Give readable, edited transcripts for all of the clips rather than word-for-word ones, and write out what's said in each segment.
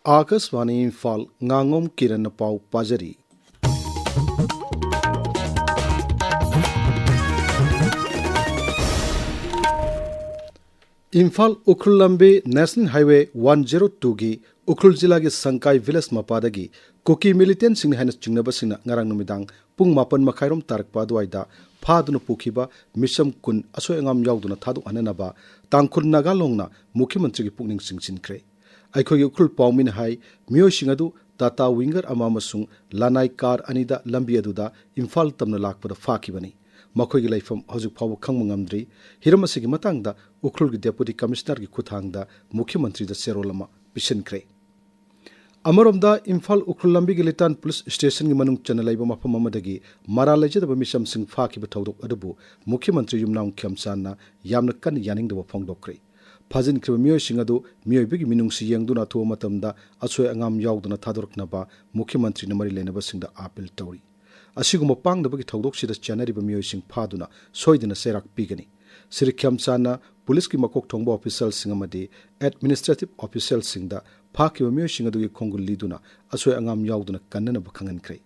Akashvani Imphal Ngangom Kiran पाव पाजरी इम्फाल उखरुल लंबे national highway 102 की उखरुल जिला के संकाई विलेज मपादगी कुकी मिलिटेंट सिंह हैन चिंगनबसिंगना ngarang numitang pung 4 makhairom tarakpa duaida phaduna pukhiba misam kun asoi angam yauduna thadu ananaba tangkhun nagalongna mukhyamantri gi pukning singchinkhre aikhogi ukhul pawmin hai miyoi singadu tata winger amamasung lanai car anida lambi aduda imphal tamna lakpada fakhibani makhoi gi laifam hojik phaw khangma ngamdri hiram asigi matangda ukhul gi deputy commissioner gi khuthangda mukhyamantri da serolama pisankhre अमरोमदा इम्फाल उखरुल लंबी के लिटान police station की मनुंग चनलाइबा मफम अमदगी मारा लेजदबा मिसम सिंह फाखिबा थौदोक अदबु मुख्यमंत्री युमनाम खेमचानना यामना कन यानिंगदबा फोंगदोक्रे फाजिनख्रिबा मियोय सिंह अदु मियोयबिगी मिनुंगसि येंगदुना थो मतमदा असोय अंगाम यावदुना थादोरकनबा मुख्यमंत्री न मरि लेनबा सिंहदा अपील तौरी असिगुम पांगदबगी थौदोकसिदा चनरिबा मियोय सिंह फादुना सोयदना सेराक पिगनी श्री खेमचानना पुलिस की मकोक थोंबा ऑफिसर सिंह अमदी एडमिनिस्ट्रेटिव ऑफिसर सिंहदा फाखिबा मियोय सिंह अदुगी खोंगुल लिदुना असोय अंगाम यावदुना कन्ननबा खंगनख्रे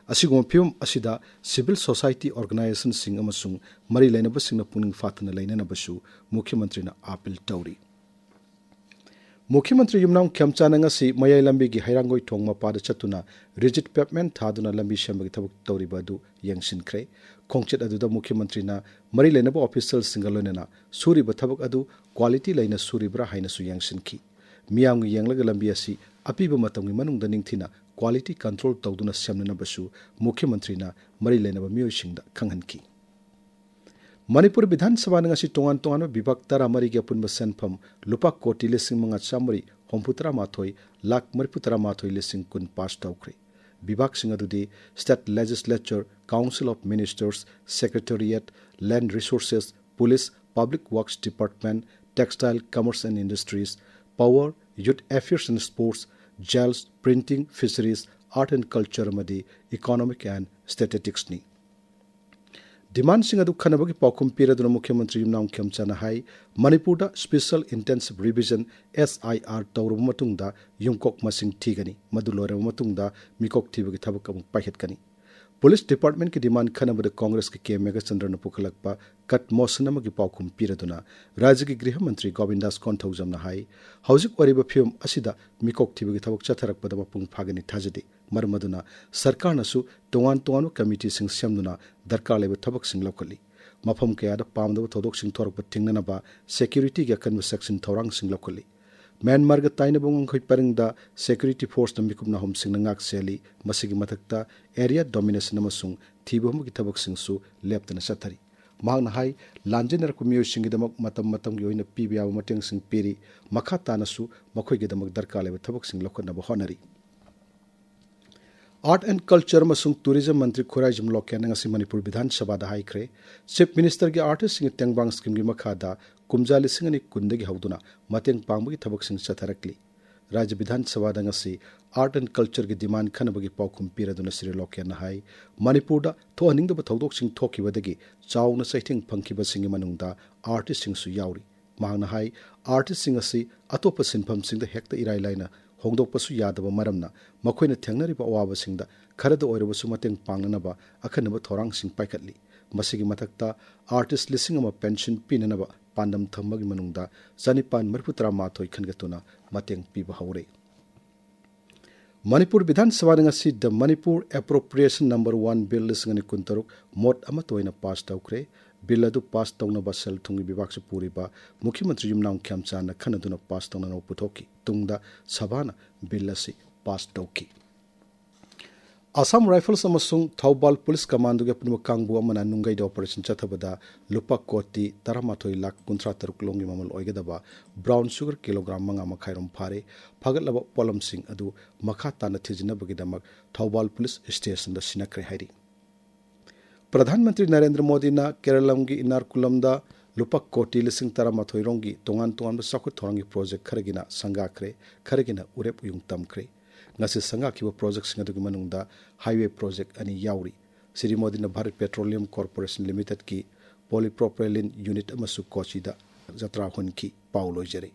असिगुम फिल्म असिदा सिविल सोसाइटी ऑर्गेनाइजेशन सिंह अमसुंग मरि लेनबा सिंह पुनिंग फातना लेननबसु मुख्यमंत्री न अपील तौरी मुख्यमंत्री Yumnam खेमचाना ngasi mayai lambi gi hairangoi thong mapa da chatuna rigid pavement thaduna lambi sembagi thabuk tawriba du yangsinkhre khongchet adu da mukhyamanत्री na mari lenaba official singalonena suriba thabuk adu quality laina suribra haina su yangsinkhi miyam gi yanglaga lambi asi apiba matamgi manungda ningthina quality control tawduna semnana basu mukhyamanत्री na mari lenaba miyoy singda khanghanki Manipur विधानसभा ngasi tongan tongan विभाग तरा मरी के पुनब सेनफम लुपा कोटी लिसिंग मंगा चामरी होमपुतरा माथोई लाख मरिपुतरा माथोई लिसिंग कुन pass तौख्रे विभाग सिंह अदुदी state legislature council of ministers secretariat land resources police public works department textile commerce and industries power youth affairs and sports jails printing fisheries art and culture मदी इकोनॉमिक एंड स्टैटिस्टिक्स नि demand सिंह अदु खनबगी पाउखुम पिरदुना मुख्यमंत्री Yumnam खेमचाना high Manipur दा special intensive revision SIR तौरब मतुंगदा युमकोक मसिंग थीगनी मदु लोरब मतुंगदा मिकोक थीबगी थबक अमुक पाइहेतकनी police department की demand खनबद Congress के केमेगा चंद्रन पुखलकपा कट मोशन अमगी पाउखुम पिरदुना राज्य के गृह मंत्री गोविंदास कोंथौजमना हाई हौजिक ओरिबा फिल्म असिदा मिकोक थीबगी थबक चथरकपदा मपुंग फागनी थाजदे मरमदुना सरकार नसु तोवान तोवान कमिटी सिंग सेमदुना दरकार लेब थबक सिंग लौखली मफम कयादा पामदब थोदोक सिंग थोरक थिंगनबा सिक्योरिटी के कन्व सेक्शन थौरांग सिंग लौखली म्यांमार ग ताइनबंग खै परंगदा सिक्योरिटी फोर्स न मिकुमना हम सिंग नाक सेली मसिगी मथकता एरिया डोमिनेशन अमसुंग थीबमगी थबक सिंगसु लेप्तना सथरी मांगना हाई लांजेनर कुमियो सिंगिदमक मतम मतम gi oina pibya mateng sing piri makha tanasu makhoi gi damak darkar leba thabak sing lokna ba honari art and culture मसुंग टूरिज्म मंत्री खुराइजम लोकेन ngasi मणिपुर विधानसभा दा हाइख्रे चीफ मिनिस्टर के आर्टिस्ट सिंग तेंगबांग स्कीम गी मखादा कुमजा लिसिंग अनि कुंदगी हौदुना मतेंग पांगबगी थबक सिंग चथरकली राज्य विधानसभा दा ngasi आर्ट एंड कल्चर की डिमांड खनबगी पाउखुम पिरदुना श्री लोकेन हाई मणिपुर दा थोहनिंग दब थौदोक सिंग थोखिबदगी चाउना सैथिंग फंखिबा सिंग मनुंगदा आर्टिस्ट सिंग सु याउरी मांगना हाई आर्टिस्ट सिंग असि अतोप सिनफम सिंग द हेक्ता इराई लाइना होंगदोकपसु यादब मरमना मखोइना थेंगनरिबा अवाबसिंगदा खरद ओइरबसु मतेंग पांगनबा अखनबा थोरांगसिंग पाइखतली मसिगी मथक्ता आर्टिस्ट लिसिंग अमा पेंशन पिननबा पांडम थम्बगी मनुंगदा चनिपान मरपुतरा माथोइ खनगतुना मतेंग पिबा हौरे मणिपुर विधानसभा ngasi the Manipur appropriation number 1 bill लिसिंग अनि कुंतरुक मोट अमा तोइना पास तौख्रे बिल अदु पास तौनबा सेल थुंगी विभाग से पूरीबा मुख्यमंत्री युमनाम खेमचाना खनदुना पास तौननो पुथोकी तुंगदा सभाना बिल असि पास तौकी असम राइफल्स अमसुंग थौबाल पुलिस कमांडो के पुनम कांगबु अमना नुंगै ऑपरेशन चथबदा लुपा कोटी 13,53,00,000 लोंगी ममल ओइगदबा ब्राउन शुगर किलोग्राम मंगा मखाइरम फारे फगतलब पोलम सिंह अदु मखा ताना थिजिनबगिदमक थौबाल पुलिस स्टेशन द सिनक्रे हाइरी प्रधानमंत्री नरेंद्र मोदी ना केरलम की इनारकुलमदा लुपा कोटी 13,13 रोंगी तोंगान तोंगान Sakhu थोरंगी project खरगिना संगाख्रे खरगिना उरेप Jung तमख्रे ngasi संगाखिबा project सिंग अदुगी मनुंगदा हाईवे प्रोजेक्ट अनि याउरी श्री मोदी ना भारत पेट्रोलियम कॉर्पोरेशन लिमिटेड की पॉलीप्रोपेलिन यूनिट अमसु कोचीदा जत्रा हुनकी पाउलोइजरे